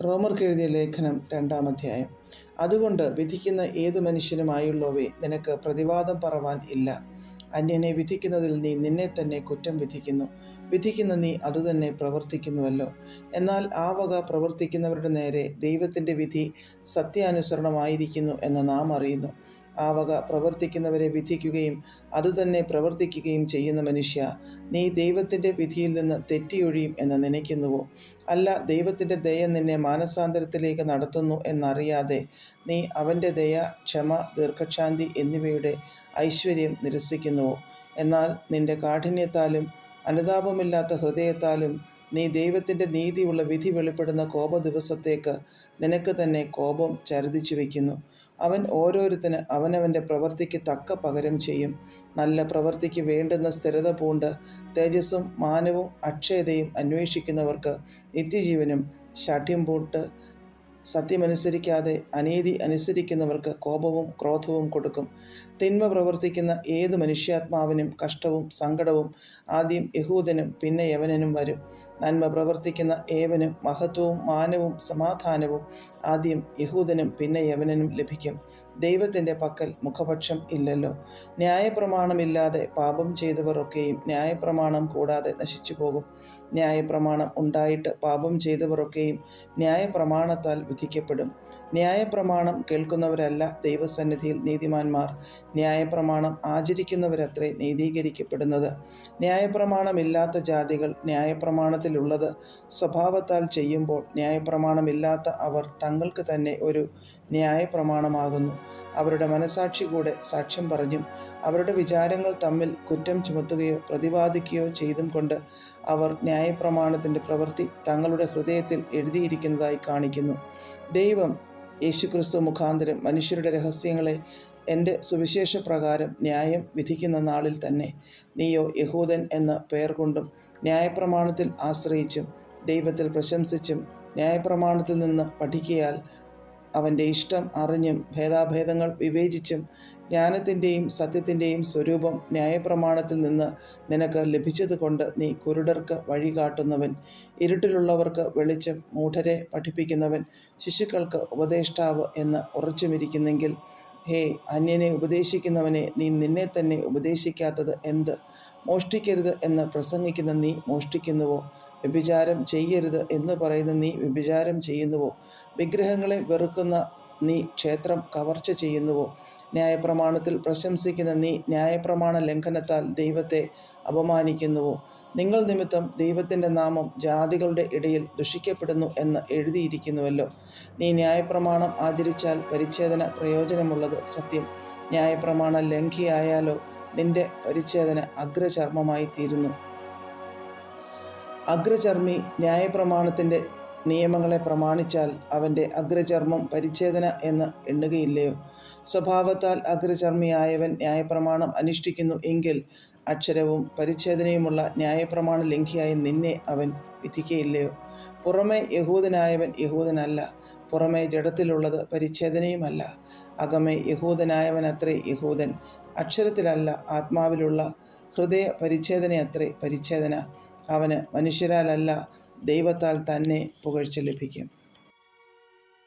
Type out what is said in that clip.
റോമർക്കെഴുതിയ ലേഖനം 2-ാം അധ്യായം. അതുകൊണ്ട് വിധിക്കുന്ന ഏതു മനുഷ്യനുമായുള്ളവേ, നിനക്ക് പ്രതിവാദം പറവാൻ ഇല്ല. അന്യനെ വിധിക്കുന്നതിൽ നീ നിന്നെ തന്നെ കുറ്റം വിധിക്കുന്നു. വിധിക്കുന്ന നീ അതുതന്നെ പ്രവർത്തിക്കുന്നുവല്ലോ. എന്നാൽ ആ വക പ്രവർത്തിക്കുന്നവരുടെ നേരെ ദൈവത്തിൻ്റെ വിധി സത്യാനുസരണമായിരിക്കുന്നു എന്ന് നാം അറിയുന്നു. ആ വക പ്രവർത്തിക്കുന്നവരെ വിധിക്കുകയും അതുതന്നെ പ്രവർത്തിക്കുകയും ചെയ്യുന്ന മനുഷ്യ, നീ ദൈവത്തിൻ്റെ വിധിയിൽ നിന്ന് തെറ്റിയൊഴിയും എന്ന് നനയ്ക്കുന്നുവോ? അല്ല, ദൈവത്തിൻ്റെ ദയ നിന്നെ മാനസാന്തരത്തിലേക്ക് നടത്തുന്നു എന്നറിയാതെ നീ അവൻ്റെ ദയ, ക്ഷമ, ദീർഘക്ഷാന്തി എന്നിവയുടെ ഐശ്വര്യം നിരസിക്കുന്നുവോ? എന്നാൽ നിന്റെ കാഠിന്യത്താലും അനുതാപമില്ലാത്ത ഹൃദയത്താലും നീ ദൈവത്തിൻ്റെ നീതിയുള്ള വിധി വെളിപ്പെടുന്ന കോപദിവസത്തേക്ക് നിനക്ക് തന്നെ കോപം ചരുതിച്ചു വയ്ക്കുന്നു. അവൻ ഓരോരുത്തന് അവനവൻ്റെ പ്രവൃത്തിക്ക് തക്ക പകരം ചെയ്യും. നല്ല പ്രവൃത്തിക്ക് വേണ്ടുന്ന സ്ഥിരത പൂണ്ട് തേജസ്സും മാനവും അക്ഷയതയും അന്വേഷിക്കുന്നവർക്ക് നിത്യജീവനും, ശഠ്യം പൂട്ട് സത്യമനുസരിക്കാതെ അനീതി അനുസരിക്കുന്നവർക്ക് കോപവും ക്രോധവും കൊടുക്കും. തിന്മ പ്രവർത്തിക്കുന്ന ഏത് മനുഷ്യാത്മാവിനും കഷ്ടവും സങ്കടവും ആദ്യം യഹൂദനും പിന്നെ യവനനും വരും. നന്മ പ്രവർത്തിക്കുന്ന ഏവനും മഹത്വവും മാനവും സമാധാനവും ആദ്യം യഹൂദനും പിന്നെ യവനനും ലഭിക്കും. ദൈവത്തിൻ്റെ പക്കൽ മുഖപക്ഷം ഇല്ലല്ലോ. ന്യായപ്രമാണമില്ലാതെ പാപം ചെയ്തവർ ഒക്കെയും ന്യായപ്രമാണം കൂടാതെ നശിച്ചു പോകും. ന്യായപ്രമാണം ഉണ്ടായിട്ട് പാപം ചെയ്തവർ ഒക്കെയും ന്യായപ്രമാണത്താൽ വിധിക്കപ്പെടും. ന്യായപ്രമാണം കേൾക്കുന്നവരല്ല ദൈവസന്നിധിയിൽ നീതിമാന്മാർ, ന്യായപ്രമാണം ആചരിക്കുന്നവരത്രേ നീതീകരിക്കപ്പെടുന്നത്. ന്യായപ്രമാണമില്ലാത്ത ജാതികൾ ന്യായപ്രമാണത്തിലുള്ളത് സ്വഭാവത്താൽ ചെയ്യുമ്പോൾ ന്യായപ്രമാണമില്ലാത്ത അവർ തങ്ങൾക്ക് തന്നെ ഒരു ന്യായപ്രമാണമാകുന്നു. അവരുടെ മനസാക്ഷി കൂടെ സാക്ഷ്യം പറഞ്ഞും അവരുടെ വിചാരങ്ങൾ തമ്മിൽ കുറ്റം ചുമത്തുകയോ പ്രതിവാദിക്കുകയോ ചെയ്തും കൊണ്ട് അവർ ന്യായപ്രമാണത്തിൻ്റെ പ്രവൃത്തി തങ്ങളുടെ ഹൃദയത്തിൽ എഴുതിയിരിക്കുന്നതായി കാണിക്കുന്നു. ദൈവം യേശുക്രിസ്തു മുഖാന്തരം മനുഷ്യരുടെ രഹസ്യങ്ങളെ എൻ്റെ സുവിശേഷപ്രകാരം ന്യായം വിധിക്കുന്ന നാളിൽ തന്നെ നീയോ യഹൂദൻ എന്ന പേർ കൊണ്ടും ന്യായപ്രമാണത്തിൽ ആശ്രയിച്ചും ദൈവത്തിൽ പ്രശംസിച്ചും ന്യായപ്രമാണത്തിൽ നിന്ന് പഠിക്കയാൽ അവൻ്റെ ഇഷ്ടം അറിഞ്ഞും ഭേദാഭേദങ്ങൾ വിവേചിച്ചും ജ്ഞാനത്തിൻ്റെയും സത്യത്തിൻ്റെയും സ്വരൂപം ന്യായപ്രമാണത്തിൽ നിന്ന് നിനക്ക് ലഭിച്ചതുകൊണ്ട് നീ കുരുടർക്ക് വഴി കാട്ടുന്നവൻ, ഇരുട്ടിലുള്ളവർക്ക് വെളിച്ചം, മൂഢരെ പഠിപ്പിക്കുന്നവൻ, ശിശുക്കൾക്ക് ഉപദേഷ്ടാവ് എന്ന് ഉറച്ചുമിരിക്കുന്നെങ്കിൽ, ഹേ അന്യനെ ഉപദേശിക്കുന്നവനെ, നീ നിന്നെ തന്നെ ഉപദേശിക്കാത്തത് എന്ത്? മോഷ്ടിക്കരുത് എന്ന് പ്രസംഗിക്കുന്ന നീ മോഷ്ടിക്കുന്നുവോ? വ്യഭിചാരം ചെയ്യരുത് എന്ന് പറയുന്ന നീ വ്യഭിചാരം ചെയ്യുന്നുവോ? വിഗ്രഹങ്ങളെ വെറുക്കുന്ന നീ ക്ഷേത്രം കവർച്ച ചെയ്യുന്നുവോ? ന്യായപ്രമാണത്തിൽ പ്രശംസിക്കുന്ന നീ ന്യായപ്രമാണ ലംഘനത്താൽ ദൈവത്തെ അപമാനിക്കുന്നുവോ? നിങ്ങൾ നിമിത്തം ദൈവത്തിൻ്റെ നാമം ജാതികളുടെ ഇടയിൽ ദുഷിക്കപ്പെടുന്നു എന്ന് എഴുതിയിരിക്കുന്നുവല്ലോ. നീ ന്യായപ്രമാണം ആചരിച്ചാൽ പരിച്ഛേദന പ്രയോജനമുള്ളത് സത്യം. ന്യായപ്രമാണ ലംഘിയായാലോ നിന്റെ പരിച്ഛേദന അഗ്രചർമ്മമായി തീരുന്നു. അഗ്രചർമ്മി ന്യായപ്രമാണത്തിൻ്റെ നിയമങ്ങളെ പ്രമാണിച്ചാൽ അവൻ്റെ അഗ്രചർമ്മം പരിച്ഛേദന എന്ന് എണ്ണുകയില്ലയോ? സ്വഭാവത്താൽ അഗ്രചർമ്മിയായവൻ ന്യായപ്രമാണം അനുഷ്ഠിക്കുന്നു എങ്കിൽ അക്ഷരവും പരിച്ഛേദനയുമുള്ള ന്യായപ്രമാണ ലംഘിയായ നിന്നെ അവൻ വിധിക്കയില്ലയോ? പുറമെ യഹൂദനായവൻ യഹൂദനല്ല, പുറമെ ജഡത്തിലുള്ളത് പരിച്ഛേദനയുമല്ല. അകമേ യഹൂദനായവനത്രേ യഹൂദൻ, അക്ഷരത്തിലല്ല ആത്മാവിലുള്ള ഹൃദയ പരിച്ഛേദനയത്രേ പരിച്ഛേദന. അവന് മനുഷ്യരാലല്ല ദൈവത്താൽ തന്നെ പുകഴ്ച ലഭിക്കും.